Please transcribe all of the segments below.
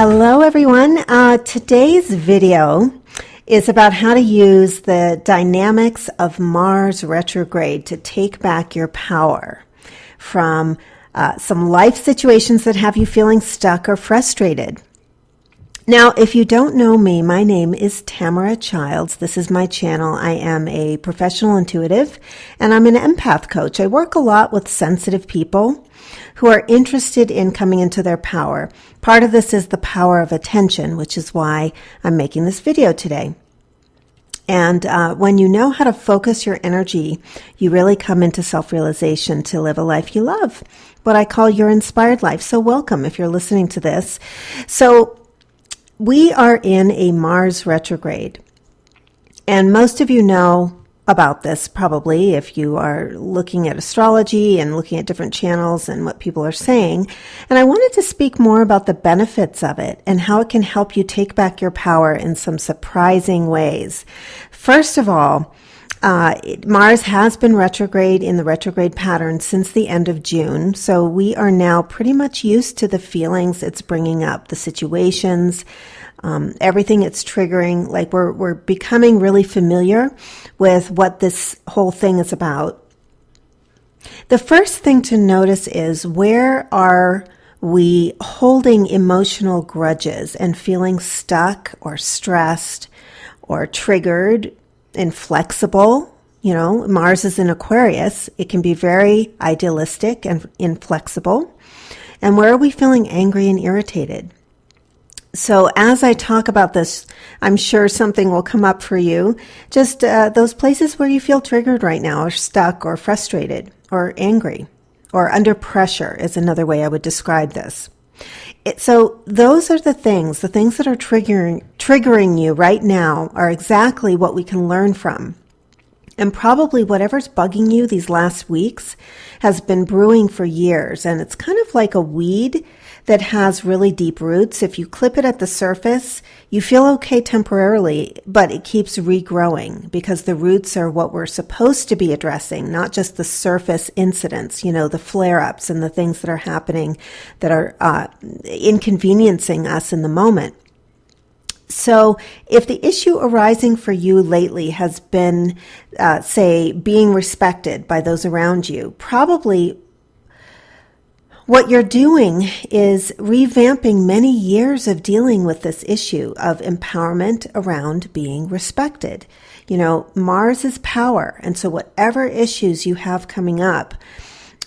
Hello everyone. Today's video is about how to use the dynamics of Mars retrograde to take back your power from some life situations that have you feeling stuck or frustrated. Now, if you don't know me, my name is Tamara Childs. This is my channel. I am a professional intuitive and I'm an empath coach. I work a lot with sensitive people who are interested in coming into their power. Part of this is the power of attention, which is why I'm making this video today. And when you know how to focus your energy, you really come into self-realization to live a life you love, what I call your inspired life. So welcome if you're listening to this. So we are in a Mars retrograde, and most of you know about this probably if you are looking at astrology and looking at different channels and what people are saying. And I wanted to speak more about the benefits of it and how it can help you take back your power in some surprising ways. First of all, Mars has been retrograde in the retrograde pattern since the end of June, so we are now pretty much used to the feelings it's bringing up, the situations, everything it's triggering. Like we're becoming really familiar with what this whole thing is about. The first thing to notice is, where are we holding emotional grudges and feeling stuck or stressed or triggered, inflexible? You know, Mars is in Aquarius. It can be very idealistic and inflexible. And where are we feeling angry and irritated? So as I talk about this, I'm sure something will come up for you. Just those places where you feel triggered right now, or stuck, or frustrated, or angry, or under pressure is another way I would describe this. So those are the things that are triggering you right now are exactly what we can learn from. And probably whatever's bugging you these last weeks has been brewing for years. And it's kind of like a weed that has really deep roots. If you clip it at the surface, you feel okay temporarily, but it keeps regrowing because the roots are what we're supposed to be addressing, not just the surface incidents, you know, the flare-ups and the things that are happening that are inconveniencing us in the moment. So if the issue arising for you lately has been, say, being respected by those around you, probably what you're doing is revamping many years of dealing with this issue of empowerment around being respected. You know, Mars is power. And so whatever issues you have coming up,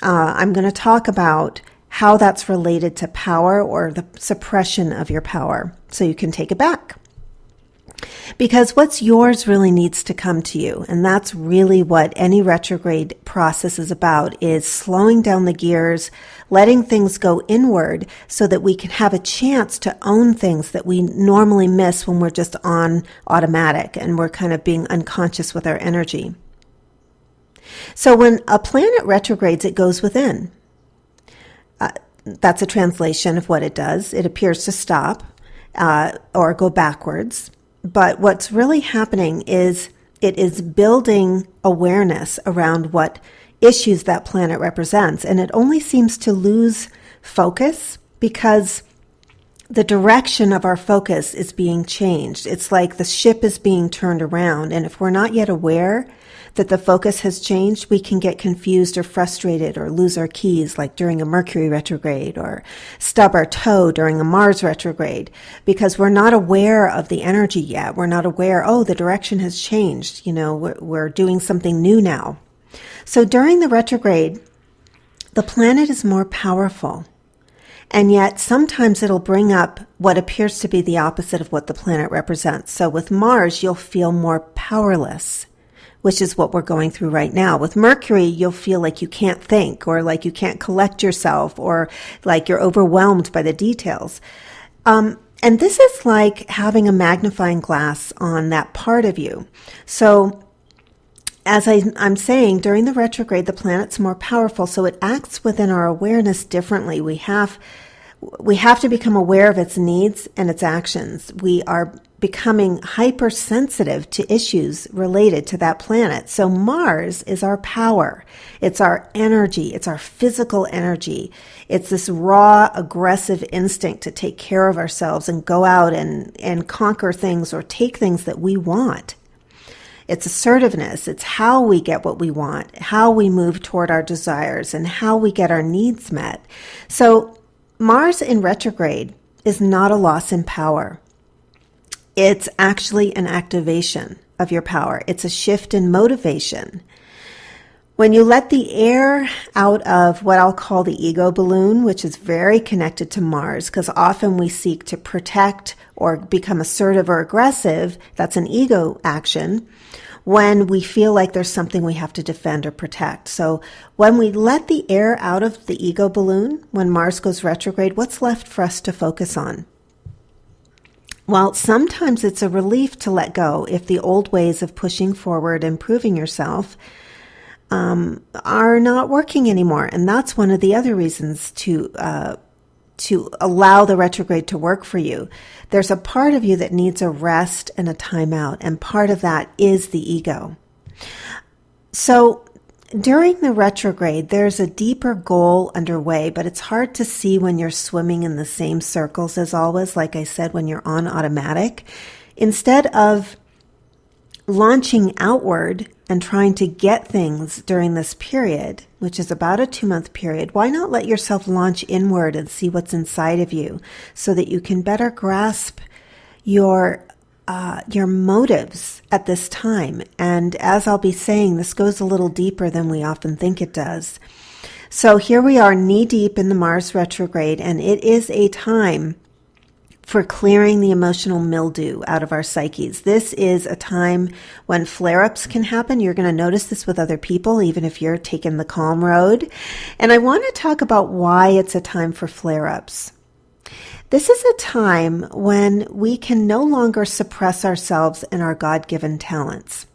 I'm going to talk about how that's related to power or the suppression of your power so you can take it back. Because what's yours really needs to come to you. And that's really what any retrograde process is about, is slowing down the gears, letting things go inward so that we can have a chance to own things that we normally miss when we're just on automatic and we're kind of being unconscious with our energy. So when a planet retrogrades, it goes within. That's a translation of what it does. It appears to stop or go backwards. But what's really happening is it is building awareness around what issues that planet represents. And it only seems to lose focus because the direction of our focus is being changed. It's like the ship is being turned around. And if we're not yet aware that the focus has changed, we can get confused or frustrated or lose our keys, like during a Mercury retrograde, or stub our toe during a Mars retrograde, because we're not aware of the energy yet. We're not aware, oh, the direction has changed. You know, we're doing something new now. So during the retrograde, the planet is more powerful. And yet sometimes it'll bring up what appears to be the opposite of what the planet represents. So with Mars, you'll feel more powerless, which is what we're going through right now. With Mercury, you'll feel like you can't think, or like you can't collect yourself, or like you're overwhelmed by the details. And this is like having a magnifying glass on that part of you. So as I'm saying, during the retrograde, the planet's more powerful, so it acts within our awareness differently. We have to become aware of its needs and its actions. We are becoming hypersensitive to issues related to that planet. So Mars is our power. It's our energy. It's our physical energy. It's this raw, aggressive instinct to take care of ourselves and go out and conquer things or take things that we want. It's assertiveness. It's how we get what we want, how we move toward our desires, and how we get our needs met. So Mars in retrograde is not a loss in power. It's actually an activation of your power. It's a shift in motivation. When you let the air out of what I'll call the ego balloon, which is very connected to Mars, because often we seek to protect or become assertive or aggressive, that's an ego action, when we feel like there's something we have to defend or protect. So when we let the air out of the ego balloon, when Mars goes retrograde, what's left for us to focus on? Well, sometimes it's a relief to let go if the old ways of pushing forward and proving yourself are not working anymore. And that's one of the other reasons to allow the retrograde to work for you. There's a part of you that needs a rest and a timeout, and part of that is the ego. So during the retrograde, there's a deeper goal underway, but it's hard to see when you're swimming in the same circles as always, like I said, when you're on automatic. Instead of launching outward and trying to get things during this period, which is about a 2-month period, why not let yourself launch inward and see what's inside of you so that you can better grasp your motives at this time. And as I'll be saying, this goes a little deeper than we often think it does. So here we are knee deep in the Mars retrograde, and it is a time for clearing the emotional mildew out of our psyches. This is a time when flare-ups can happen. You're going to notice this with other people, even if you're taking the calm road. And I want to talk about why it's a time for flare-ups. This is a time when we can no longer suppress ourselves and our God-given talents.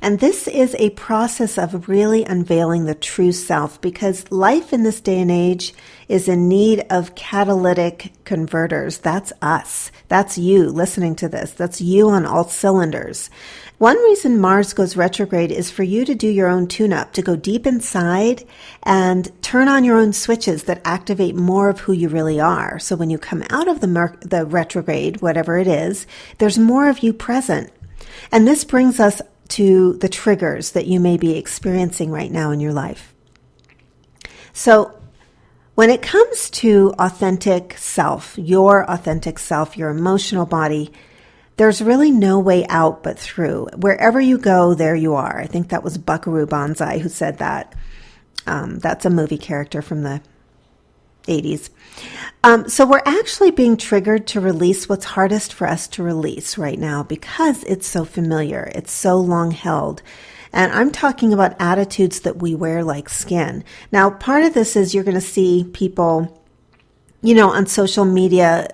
And this is a process of really unveiling the true self, because life in this day and age is in need of catalytic converters. That's us. That's you listening to this. That's you on all cylinders. One reason Mars goes retrograde is for you to do your own tune-up, to go deep inside and turn on your own switches that activate more of who you really are. So when you come out of the retrograde, whatever it is, there's more of you present. And this brings us to the triggers that you may be experiencing right now in your life. So when it comes to authentic self, your emotional body, there's really no way out but through. Wherever you go, there you are. I think that was Buckaroo Banzai who said that. That's a movie character from the 80s. So we're actually being triggered to release what's hardest for us to release right now because it's so familiar. It's so long held. And I'm talking about attitudes that we wear like skin. Now, part of this is you're going to see people, on social media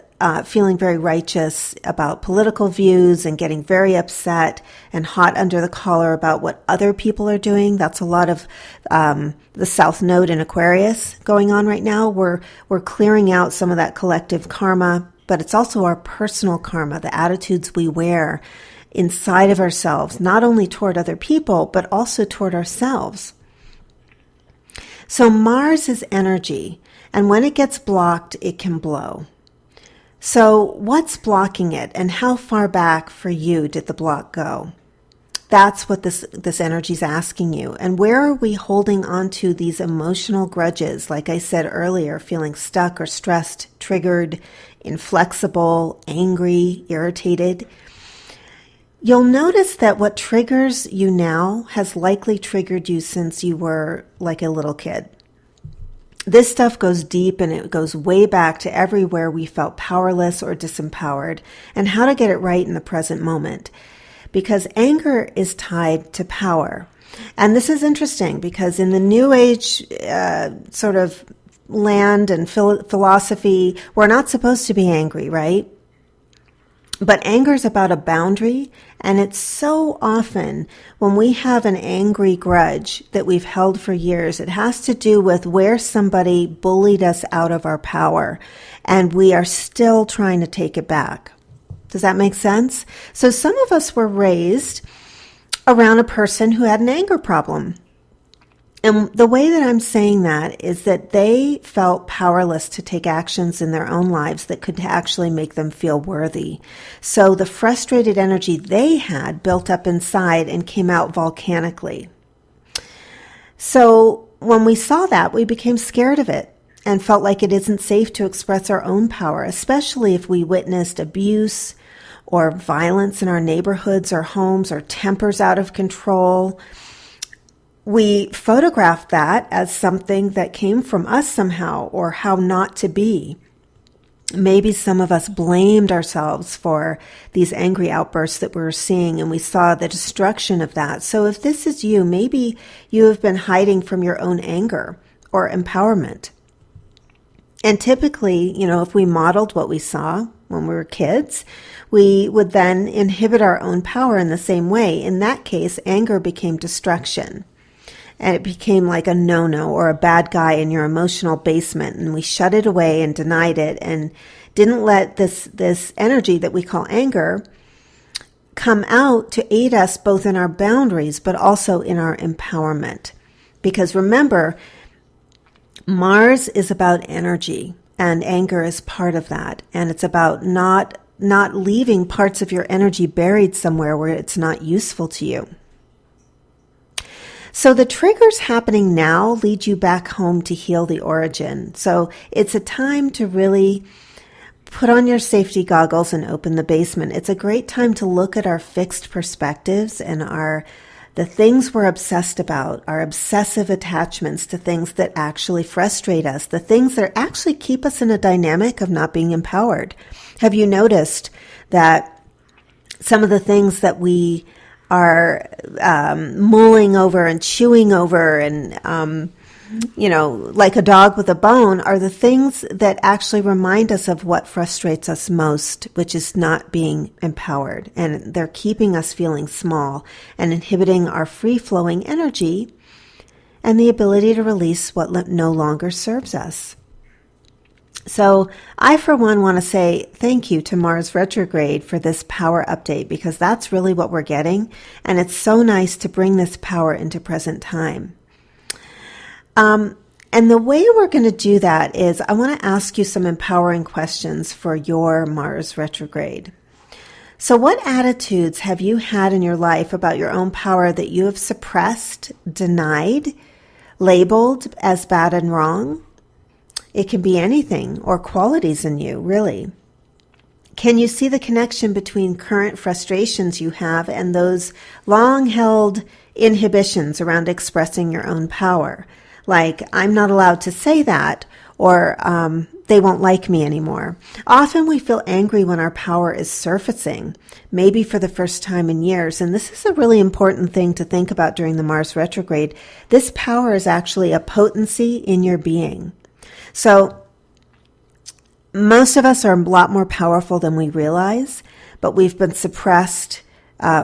feeling very righteous about political views and getting very upset and hot under the collar about what other people are doing. That's a lot of the South Node in Aquarius going on right now. We're clearing out some of that collective karma, but it's also our personal karma, the attitudes we wear inside of ourselves, not only toward other people, but also toward ourselves. So Mars is energy, and when it gets blocked, it can blow. So what's blocking it, and how far back for you did the block go? That's what this energy is asking you. And where are we holding on to these emotional grudges? Like I said earlier, feeling stuck or stressed, triggered, inflexible, angry, irritated. You'll notice that what triggers you now has likely triggered you since you were like a little kid. This stuff goes deep, and it goes way back to everywhere we felt powerless or disempowered, and how to get it right in the present moment. Because anger is tied to power. And this is interesting because in the New Age sort of land and philosophy, we're not supposed to be angry, right? But anger is about a boundary, and it's so often when we have an angry grudge that we've held for years, it has to do with where somebody bullied us out of our power, and we are still trying to take it back. Does that make sense? So some of us were raised around a person who had an anger problem. And the way that I'm saying that is that they felt powerless to take actions in their own lives that could actually make them feel worthy. So the frustrated energy they had built up inside and came out volcanically. So when we saw that, we became scared of it and felt like it isn't safe to express our own power, especially if we witnessed abuse or violence in our neighborhoods or homes or tempers out of control. We photographed that as something that came from us somehow, or how not to be. Maybe some of us blamed ourselves for these angry outbursts that we were seeing, and we saw the destruction of that. So if this is you, maybe you have been hiding from your own anger or empowerment. And typically, if we modeled what we saw when we were kids, we would then inhibit our own power in the same way. In that case, anger became destruction. And it became like a no-no or a bad guy in your emotional basement. And we shut it away and denied it and didn't let this energy that we call anger come out to aid us both in our boundaries, but also in our empowerment. Because remember, Mars is about energy, and anger is part of that. And it's about not leaving parts of your energy buried somewhere where it's not useful to you. So the triggers happening now lead you back home to heal the origin. So it's a time to really put on your safety goggles and open the basement. It's a great time to look at our fixed perspectives and the things we're obsessed about, our obsessive attachments to things that actually frustrate us, the things that actually keep us in a dynamic of not being empowered. Have you noticed that some of the things that we are mulling over and chewing over and, like a dog with a bone, are the things that actually remind us of what frustrates us most, which is not being empowered. And they're keeping us feeling small and inhibiting our free-flowing energy and the ability to release what no longer serves us. So I, for one, want to say thank you to Mars Retrograde for this power update, because that's really what we're getting. And it's so nice to bring this power into present time. And the way we're going to do that is I want to ask you some empowering questions for your Mars Retrograde. So what attitudes have you had in your life about your own power that you have suppressed, denied, labeled as bad and wrong? It can be anything or qualities in you, really. Can you see the connection between current frustrations you have and those long-held inhibitions around expressing your own power? Like, I'm not allowed to say that, or they won't like me anymore. Often we feel angry when our power is surfacing, maybe for the first time in years. And this is a really important thing to think about during the Mars retrograde. This power is actually a potency in your being. So most of us are a lot more powerful than we realize, but we've been suppressed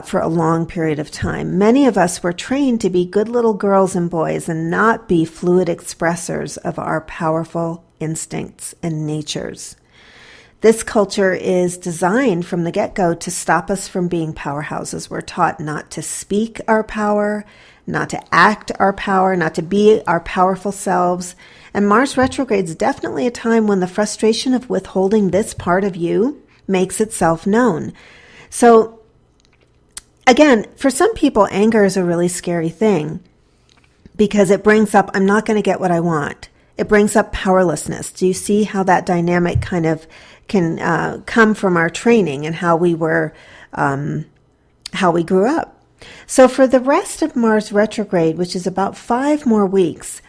for a long period of time. Many of us were trained to be good little girls and boys and not be fluid expressors of our powerful instincts and natures. This culture is designed from the get-go to stop us from being powerhouses. We're taught not to speak our power, not to act our power, not to be our powerful selves. And Mars retrograde is definitely a time when the frustration of withholding this part of you makes itself known. So again, for some people, anger is a really scary thing because it brings up, I'm not going to get what I want. It brings up powerlessness. Do you see how that dynamic kind of can come from our training and how we were, how we grew up? So for the rest of Mars retrograde, which is about 5 more weeks,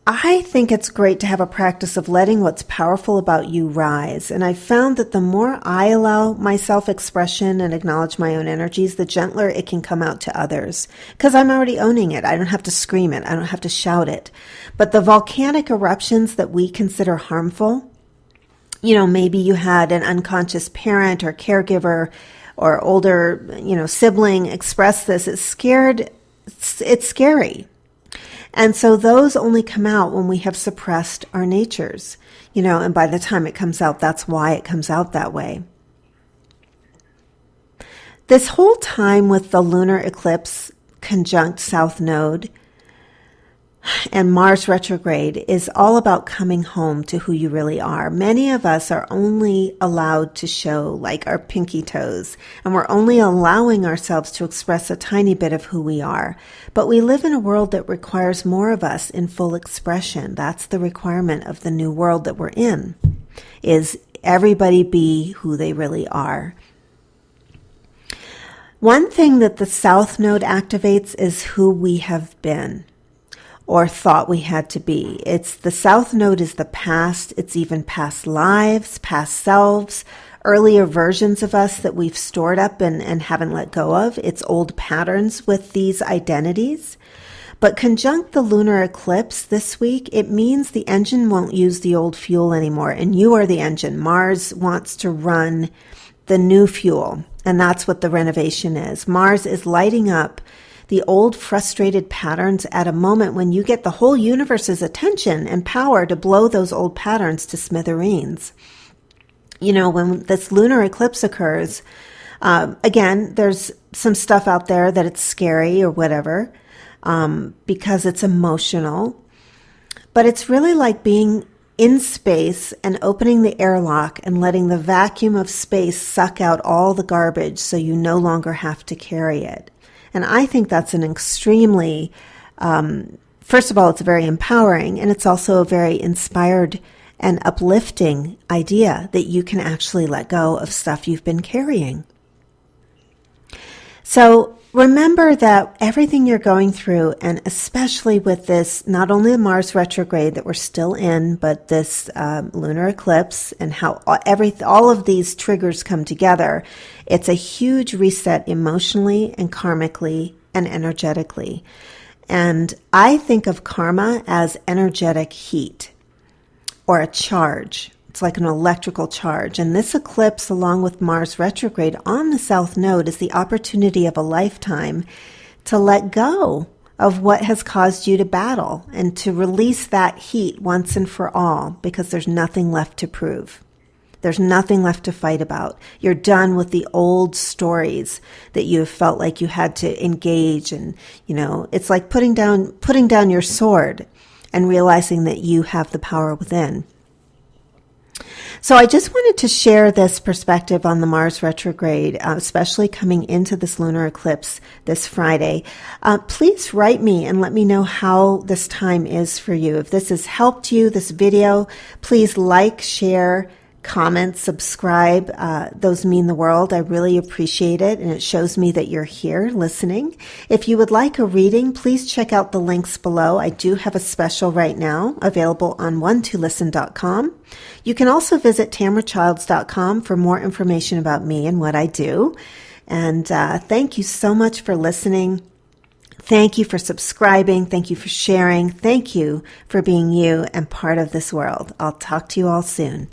I think it's great to have a practice of letting what's powerful about you rise. And I found that the more I allow my self-expression and acknowledge my own energies, the gentler it can come out to others. Because I'm already owning it. I don't have to scream it. I don't have to shout it. But the volcanic eruptions that we consider harmful, maybe you had an unconscious parent or caregiver or older, sibling express this. It's scary. And so those only come out when we have suppressed our natures, and by the time it comes out, that's why it comes out that way. This whole time with the lunar eclipse conjunct South Node and Mars retrograde is all about coming home to who you really are. Many of us are only allowed to show like our pinky toes, and we're only allowing ourselves to express a tiny bit of who we are. But we live in a world that requires more of us in full expression. That's the requirement of the new world that we're in, is everybody be who they really are. One thing that the South Node activates is who we have been, or thought we had to be. It's the South Node is the past. It's even past lives, past selves, earlier versions of us that we've stored up and haven't let go of. It's old patterns with these identities. But conjunct the lunar eclipse this week, it means the engine won't use the old fuel anymore, and you are the engine. Mars wants to run the new fuel, and that's what the renovation is. Mars is lighting up the old frustrated patterns at a moment when you get the whole universe's attention and power to blow those old patterns to smithereens. You know, when this lunar eclipse occurs, again, there's some stuff out there that it's scary or whatever, because it's emotional, but it's really like being in space and opening the airlock and letting the vacuum of space suck out all the garbage so you no longer have to carry it. And I think that's an extremely, first of all, it's very empowering, and it's also a very inspired and uplifting idea that you can actually let go of stuff you've been carrying. So remember that everything you're going through, and especially with this, not only the Mars retrograde that we're still in, but this lunar eclipse and how all of these triggers come together, it's a huge reset emotionally and karmically and energetically. And I think of karma as energetic heat or a charge. It's like an electrical charge. And this eclipse, along with Mars retrograde on the South Node, is the opportunity of a lifetime to let go of what has caused you to battle and to release that heat once and for all, because there's nothing left to prove. There's nothing left to fight about. You're done with the old stories that you have felt like you had to engage. And, you know, it's like putting down your sword and realizing that you have the power within. So I just wanted to share this perspective on the Mars retrograde, especially coming into this lunar eclipse this Friday. Please write me and let me know how this time is for you. If this has helped you, this video, please like, share, comment, subscribe. Those mean the world. I really appreciate it, and it shows me that you're here listening. If you would like a reading, please check out the links below. I do have a special right now available on one2listen.com. You can also visit tamrachilds.com for more information about me and what I do. And thank you so much for listening. Thank you for subscribing. Thank you for sharing. Thank you for being you and part of this world. I'll talk to you all soon.